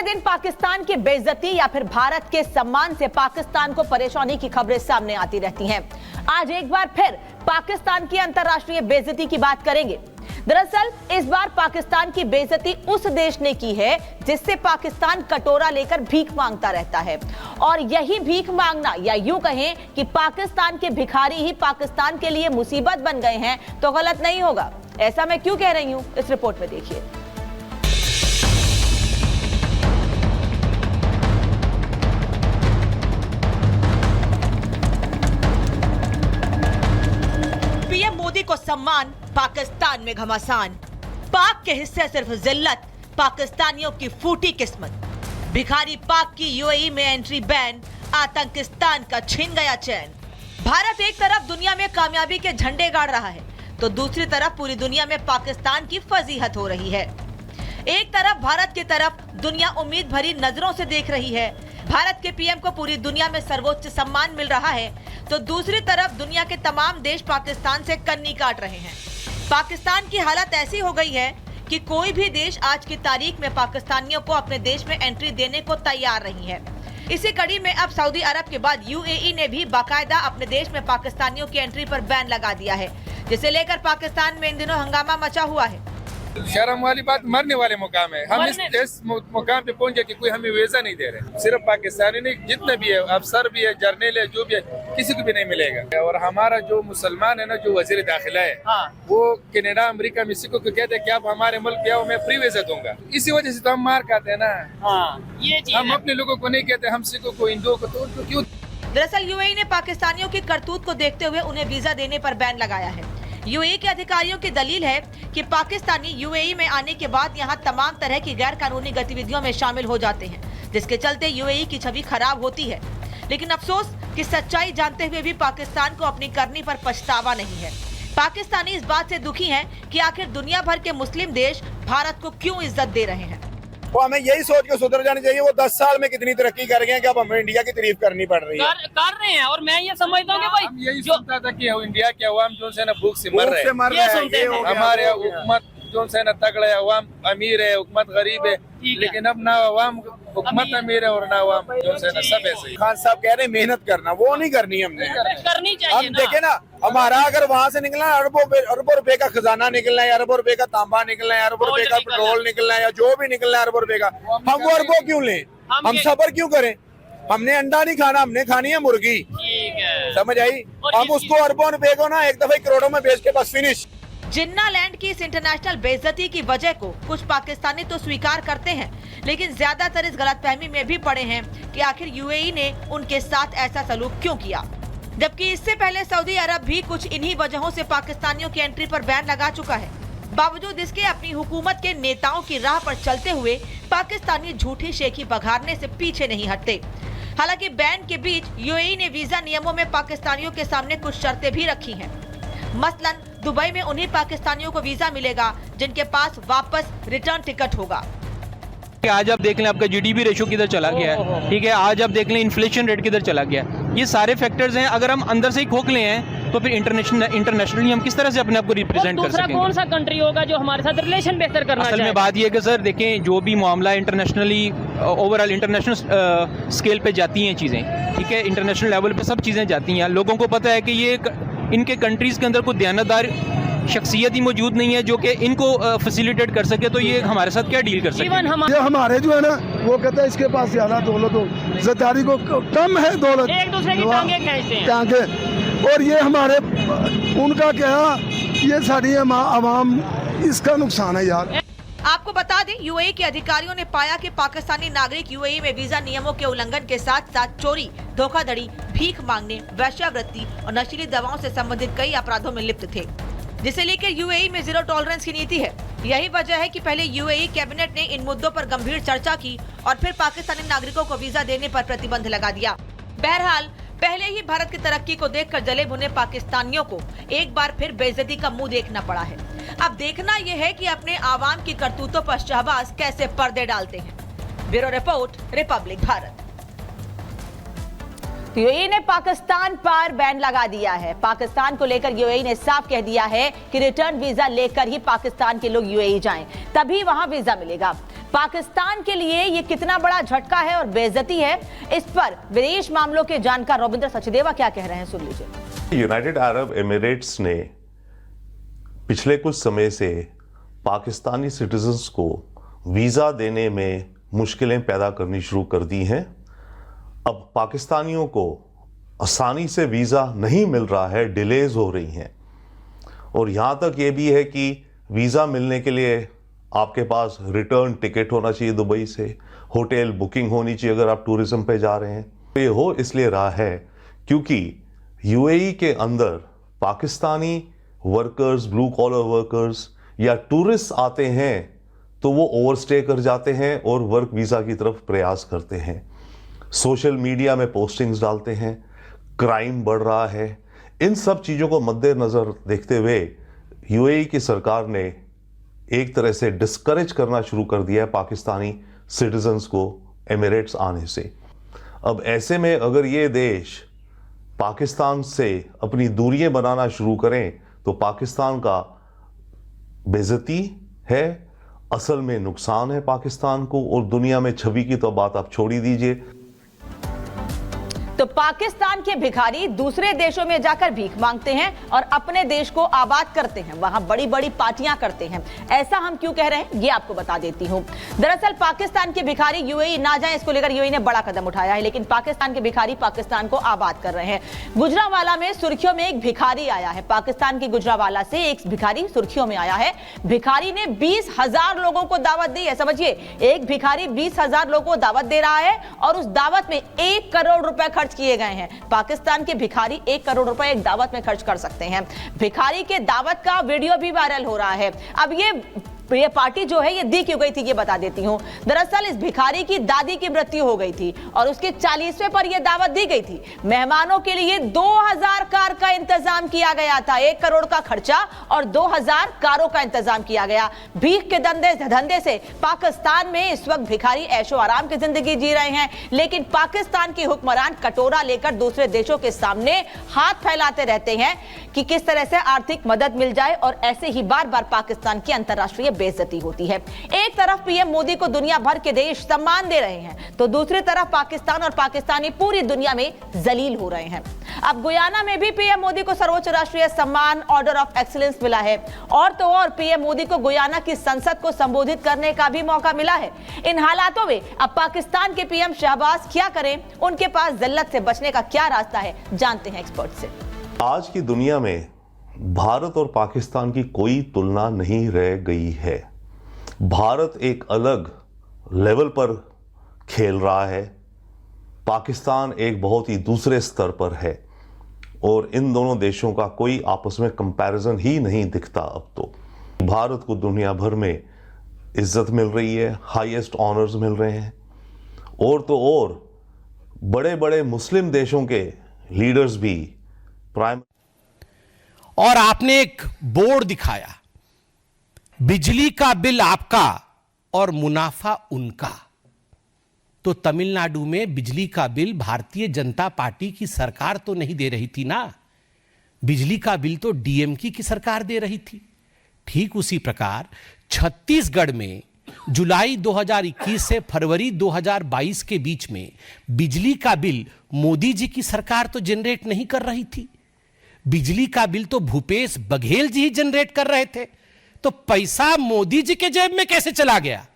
प्रतिदिन पाकिस्तान की बेइज्जती या फिर भारत के सम्मान से पाकिस्तान को परेशानी की खबरें सामने आती रहती हैं। आज एक बार फिर पाकिस्तान की अंतर्राष्ट्रीय बेइज्जती की बात करेंगे। दरअसल इस बार पाकिस्तान की बेइज्जती उस देश ने की है जिससे पाकिस्तान कटोरा लेकर भीख मांगता रहता है, और यही भीख मांगना या यूं कहें कि पाकिस्तान के भिखारी ही पाकिस्तान के लिए मुसीबत बन गए हैं तो गलत नहीं होगा। ऐसा मैं क्यों कह रही हूं, इस रिपोर्ट में देखिए। पीएम मोदी को सम्मान, पाकिस्तान में घमासान। पाक के हिस्से सिर्फ जिल्लत, पाकिस्तानियों की फूटी किस्मत। भिखारी पाक की यूएई में एंट्री बैन, आतंकिस्तान का छिन गया चैन। भारत एक तरफ दुनिया में कामयाबी के झंडे गाड़ रहा है तो दूसरी तरफ पूरी दुनिया में पाकिस्तान की फजीहत हो रही है। एक तरफ भारत की तरफ दुनिया उम्मीद भरी नजरों से देख रही है, भारत के पीएम को पूरी दुनिया में सर्वोच्च सम्मान मिल रहा है, तो दूसरी तरफ दुनिया के तमाम देश पाकिस्तान से कन्नी काट रहे हैं। पाकिस्तान की हालत ऐसी हो गई है कि कोई भी देश आज की तारीख में पाकिस्तानियों को अपने देश में एंट्री देने को तैयार नहीं है। इसी कड़ी में अब सऊदी अरब के बाद यूएई ने भी बाकायदा अपने देश में पाकिस्तानियों की एंट्री पर बैन लगा दिया है, जिसे लेकर पाकिस्तान में इन दिनों हंगामा मचा हुआ है। शर्म वाली बात मरने वाले मुकाम है। हम इस मुकाम पे पहुंचे कि कोई हमें वीजा नहीं दे रहे। सिर्फ पाकिस्तानी नहीं, जितने भी है, अफसर भी है, जर्नल है, जो भी है, किसी को भी नहीं मिलेगा। और हमारा जो मुसलमान है ना, जो वजीर दाखिला है, वो कनाडा अमेरिका मेक्सिको को कहते हैं कि आप हमारे मुल्क पे आओ, मैं फ्री वीजा दूंगा। इसी वजह से तो हम मार खाते हैं ना। ये हम अपने लोगों को नहीं कहते, हम सिखों को, हिंदुओं को, तो उनको क्यों? दरअसल यूएई ने पाकिस्तानियों की करतूत को देखते हुए उन्हें वीजा देने पर बैन लगाया है। यूएई के अधिकारियों की दलील है कि पाकिस्तानी यूएई में आने के बाद यहां तमाम तरह की गैर कानूनी गतिविधियों में शामिल हो जाते हैं, जिसके चलते यूएई की छवि खराब होती है। लेकिन अफसोस कि सच्चाई जानते हुए भी पाकिस्तान को अपनी करनी पर पछतावा नहीं है। पाकिस्तानी इस बात से दुखी हैं कि आखिर दुनिया भर के मुस्लिम देश भारत को क्यों इज्जत दे रहे हैं। तो हमें यही सोच के सुधर जानी चाहिए। वो 10 साल में कितनी तरक्की कर गए हैं कि अब हमें इंडिया की तारीफ करनी पड़ रही है। कर रहे हैं, और मैं ये समझता हूँ कि भाई यही सुनता था कि इंडिया के अवाम जो है ना भूख से मर रहे हैं। हमारे हुकूमत जो है ना तगड़ा है, अवाम अमीर है, हुकूमत गरीब है, लेकिन अब ना अवाम हुकूमत अमीर है और ना अवाम जो है ना सब ऐसे। खान साहब कह रहे हैं मेहनत करना, वो नहीं करनी हमने। करनी चाहिए। हम देखे ना, हमारा अगर वहाँ से निकलना है अरबों रुपए का खजाना निकलना है, अरबों रुपए का तांबा निकलना है, अरबों रुपए का पेट्रोल निकलना है, या जो भी निकलना है अरबों रुपए का, हम वो अरबों क्यों लें? हम सबर क्यों करें? हमने अंडा नहीं खाना, हमने खानी है मुर्गी। समझ आई? हम उसको अरबों रुपए को ना एक दफे करोड़ों में बेच के बस फिनिश। जिन्ना लैंड की इस इंटरनेशनल बेइज्जती की वजह को कुछ पाकिस्तानी तो स्वीकार करते हैं, लेकिन ज्यादातर इस गलतफहमी में भी पड़े हैं कि आखिर यूएई ने उनके साथ ऐसा सलूक क्यों किया, जबकि इससे पहले सऊदी अरब भी कुछ इन्हीं वजहों से पाकिस्तानियों की एंट्री पर बैन लगा चुका है। बावजूद इसके अपनी हुकूमत के नेताओं की राह पर चलते हुए पाकिस्तानी झूठी शेखी बघारने से पीछे नहीं हटते। हालांकि बैन के बीच यूएई ने वीजा नियमों में पाकिस्तानियों के सामने कुछ शर्तें भी रखी हैं। मसलन दुबई में उन्हीं पाकिस्तानियों को वीजा मिलेगा जिनके पास वापस रिटर्न टिकट होगा। आज आप देख लें आपका जीडीपी रेशो किधर चला गया है, ठीक है। आज आप देख लें इन्फ्लेशन रेट किधर चला गया है। ये सारे फैक्टर्स हैं, अगर हम अंदर से ही खोखले हैं तो फिर इंटरनेशनली हम किस तरह से अपने आप को रिप्रेजेंट कर सकेंगे? कौन सा कंट्री होगा जो हमारे साथ रिलेशन बेहतर करना असल में बात यह है कि सर देखें, जो भी मामला इंटरनेशनली ओवरऑल इंटरनेशनल स्केल पे जाती हैं चीज़ें, ठीक है, इंटरनेशनल लेवल पे सब चीज़ें जाती हैं। लोगों को पता है कि ये इनके कंट्रीज़ के अंदर कोई दयानतदार शख्सियत ही मौजूद नहीं है जो कि इनको फैसिलिटेट कर सके, तो ये हमारे साथ क्या डील कर सके? ये हमारे जो है ना, वो कहते हैं इसके पास ज्यादा दौलत हो, ज़ादारी को कम है दौलत, एक दूसरे की टांगे खींचते हैं। टांगे, और ये हमारे उनका क्या, ये सारी आवाम, इसका नुकसान है यार। आपको बता दें, यूएई के अधिकारियों ने पाया कि पाकिस्तानी नागरिक यूएई में वीजा नियमों के उल्लंघन के साथ साथ चोरी, धोखाधड़ी, भीख मांगने, वेश्यावृत्ति और नशीली दवाओं से संबंधित कई अपराधों में लिप्त थे, जिसे लेकर यूएई में जीरो टॉलरेंस की नीति है। यही वजह है कि पहले यूएई कैबिनेट ने इन मुद्दों पर गंभीर चर्चा की और फिर पाकिस्तानी नागरिकों को वीजा देने पर प्रतिबंध लगा दिया। बहरहाल पहले ही भारत की तरक्की को देखकर जले भुने पाकिस्तानियों को एक बार फिर बेइज्जती का मुंह देखना पड़ा है। अब देखना यह है कि अपने आवाम की करतूतों पर शहबाज कैसे पर्दे डालते हैं। Bureau report, Republic Bharat. UAE ने पाकिस्तान पर बैन लगा दिया है। पाकिस्तान को लेकर यूएई ने साफ कह दिया है कि रिटर्न वीजा लेकर ही पाकिस्तान के लोग यूएई जाएं, तभी वहां वीजा मिलेगा। पाकिस्तान के लिए ये कितना बड़ा झटका है और बेइज्जती है, इस पर विदेश मामलों के जानकार रविंद्र सचदेवा क्या कह रहे हैं, सुन लीजिए। यूनाइटेड अरब एमिरेट्स ने पिछले कुछ समय से पाकिस्तानी सिटीजन्स को वीज़ा देने में मुश्किलें पैदा करनी शुरू कर दी हैं। अब पाकिस्तानियों को आसानी से वीज़ा नहीं मिल रहा है, डिलेज हो रही हैं। और यहाँ तक ये भी है कि वीज़ा मिलने के लिए आपके पास रिटर्न टिकट होना चाहिए दुबई से, होटल बुकिंग होनी चाहिए अगर आप टूरिज्म पे जा रहे हैं। तो ये हो इसलिए रहा है क्योंकि यूएई के अंदर Pakistani workers, blue collar workers या टूरिस्ट आते हैं तो वो ओवरस्टे कर जाते हैं और वर्क वीज़ा की तरफ प्रयास करते हैं, सोशल मीडिया में पोस्टिंग्स डालते हैं, क्राइम बढ़ रहा है। इन सब चीज़ों को मद्देनज़र देखते हुए यूएई की सरकार ने एक तरह से डिस्करेज करना शुरू कर दिया है पाकिस्तानी सिटीजन्स को एमिरेट्स आने से। अब ऐसे में अगर ये देश पाकिस्तान से अपनी दूरियां बनाना शुरू करें तो पाकिस्तान का बेइज्जती है, असल में नुकसान है पाकिस्तान को, और दुनिया में छवि की तो बात आप छोड़ ही दीजिए। तो पाकिस्तान के भिखारी दूसरे देशों में जाकर भीख मांगते हैं और अपने देश को आबाद करते हैं, वहां बड़ी बड़ी पार्टियां करते हैं। ऐसा हम क्यों कह रहे हैं ये आपको बता देती हूं। दरअसल पाकिस्तान के भिखारी यूएई ना जाएं, इसको लेकर यूएई ने बड़ा कदम उठाया है, लेकिन पाकिस्तान के भिखारी पाकिस्तान को आबाद कर रहे हैं। गुजरांवाला में सुर्खियों में एक भिखारी आया है, पाकिस्तान के गुजरांवाला से एक भिखारी सुर्खियों में आया है। भिखारी ने 20,000 लोगों को दावत दी है। समझिए, एक भिखारी 20,000 लोगों को दावत दे रहा है और उस दावत में 1 करोड़ रुपए खर्च किए गए हैं। पाकिस्तान के भिखारी 1 करोड़ रुपए एक दावत में खर्च कर सकते हैं। भिखारी के दावत का वीडियो भी वायरल हो रहा है। अब ये पार्टी जो है ये दी क्यों गई थी ये बता देती हूं। दरअसल इस भिखारी की दादी की मृत्यु हो गई थी और उसके 40वें पर यह दावत दी गई थी। मेहमानों के लिए 2000 कार का इंतजाम किया गया था, 1 करोड़ का खर्चा और 2000 कारों का इंतजाम किया गया। भीख के धंधे से पाकिस्तान में इस वक्त भिखारी ऐशो आराम की जिंदगी जी रहे हैं, लेकिन पाकिस्तान के हुक्मरान कटोरा लेकर दूसरे देशों के सामने हाथ फैलाते रहते हैं कि किस तरह से आर्थिक मदद मिल जाए, और ऐसे ही बार बार पाकिस्तान की अंतर्राष्ट्रीय बेइज्जती होती है। एक तरफ पीएम मोदी को दुनिया भर के देश सम्मान दे रहे हैं, तो दूसरी तरफ पाकिस्तान और पाकिस्तानी पूरी दुनिया में जलील हो रहे हैं। अब गुयाना में भी पीएम मोदी को सर्वोच्च राष्ट्रीय सम्मान ऑर्डर ऑफ एक्सीलेंस मिला है, और तो और पीएम मोदी को गुयाना की संसद को संबोधित करने का भी मौका मिला है। इन हालातों में अब पाकिस्तान के पीएम शहबाज क्या करें, उनके पास जिल्लत से बचने का क्या रास्ता है, जानते हैं एक्सपर्ट से। आज की दुनिया में भारत और पाकिस्तान की कोई तुलना नहीं रह गई है। भारत एक अलग लेवल पर खेल रहा है, पाकिस्तान एक बहुत ही दूसरे स्तर पर है, और इन दोनों देशों का कोई आपस में कंपैरिजन ही नहीं दिखता। अब तो भारत को दुनिया भर में इज्जत मिल रही है, हाईएस्ट ऑनर्स मिल रहे हैं, और तो और बड़े बड़े मुस्लिम देशों के लीडर्स भी प्राइम। और आपने एक बोर्ड दिखाया, बिजली का बिल आपका और मुनाफा उनका। तो तमिलनाडु में बिजली का बिल भारतीय जनता पार्टी की सरकार तो नहीं दे रही थी ना, बिजली का बिल तो डीएमके की सरकार दे रही थी। ठीक उसी प्रकार छत्तीसगढ़ में जुलाई 2021 से फरवरी 2022 के बीच में बिजली का बिल मोदी जी की सरकार तो जनरेट नहीं कर रही थी, बिजली का बिल तो भूपेश बघेल जी ही जनरेट कर रहे थे। तो पैसा मोदी जी के जेब में कैसे चला गया?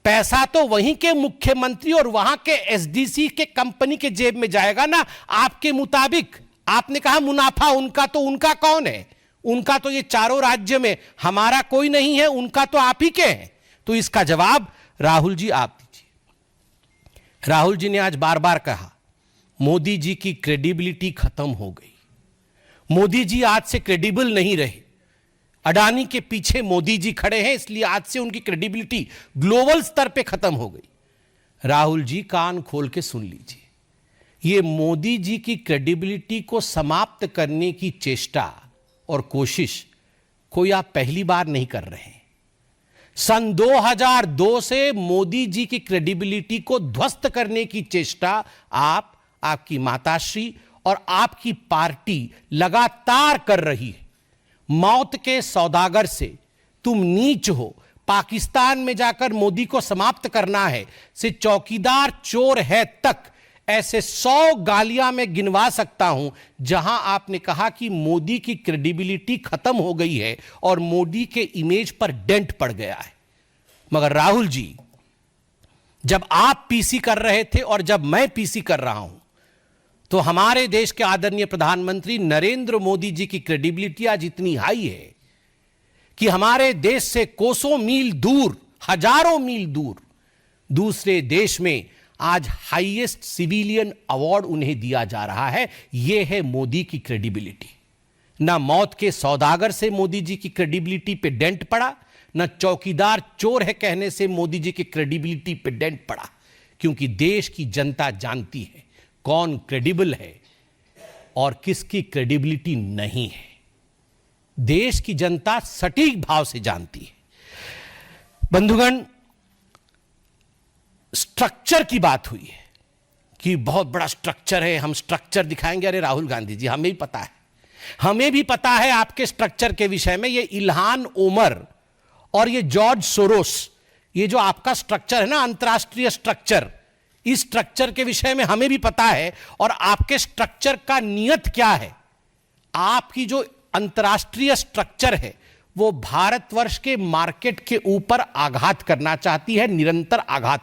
पैसा तो वहीं के मुख्यमंत्री और वहां के एसडीसी के कंपनी के जेब में जाएगा ना। आपके मुताबिक आपने कहा मुनाफा उनका, तो उनका कौन है? उनका तो ये चारों राज्य में हमारा कोई नहीं है, उनका तो आप ही के हैं। तो इसका जवाब राहुल जी आप दीजिए। राहुल जी ने आज बार बार कहा मोदी जी की क्रेडिबिलिटी खत्म हो गई, मोदी जी आज से क्रेडिबल नहीं रहे, अडानी के पीछे मोदी जी खड़े हैं इसलिए आज से उनकी क्रेडिबिलिटी ग्लोबल स्तर पे खत्म हो गई। राहुल जी कान खोल के सुन लीजिए, ये मोदी जी की क्रेडिबिलिटी को समाप्त करने की चेष्टा और कोशिश कोई आप पहली बार नहीं कर रहे हैं। सन 2002 से मोदी जी की क्रेडिबिलिटी को ध्वस्त करने की चेष्टा आप, आपकी माताश्री और आपकी पार्टी लगातार कर रही है। मौत के सौदागर से तुम नीच हो, पाकिस्तान में जाकर मोदी को समाप्त करना है, से चौकीदार चोर है तक, ऐसे 100 गालियां मैं गिनवा सकता हूं जहां आपने कहा कि मोदी की क्रेडिबिलिटी खत्म हो गई है और मोदी के इमेज पर डेंट पड़ गया है। मगर राहुल जी, जब आप पीसी कर रहे थे और जब मैं पीसी कर रहा हूं, तो हमारे देश के आदरणीय प्रधानमंत्री नरेंद्र मोदी जी की क्रेडिबिलिटी आज इतनी हाई है कि हमारे देश से कोसों मील दूर, हजारों मील दूर दूसरे देश में आज हाईएस्ट सिविलियन अवार्ड उन्हें दिया जा रहा है। यह है मोदी की क्रेडिबिलिटी। ना मौत के सौदागर से मोदी जी की क्रेडिबिलिटी पे डेंट पड़ा, ना चौकीदार चोर है कहने से मोदी जी की क्रेडिबिलिटी पे डेंट पड़ा, क्योंकि देश की जनता जानती है कौन क्रेडिबल है और किसकी क्रेडिबिलिटी नहीं है। देश की जनता सटीक भाव से जानती है। बंधुगण, स्ट्रक्चर की बात हुई है कि बहुत बड़ा स्ट्रक्चर है, हम स्ट्रक्चर दिखाएंगे। अरे राहुल गांधी जी, हमें भी पता है आपके स्ट्रक्चर के विषय में। ये इल्हान ओमर और ये जॉर्ज सोरोस, ये जो आपका स्ट्रक्चर है ना, अंतरराष्ट्रीय स्ट्रक्चर, इस स्ट्रक्चर के विषय में हमें भी पता है। और आपके स्ट्रक्चर का नियत क्या है? आपकी जो अंतरराष्ट्रीय स्ट्रक्चर है वो भारतवर्ष के मार्केट के ऊपर आघात करना चाहती है, निरंतर आघात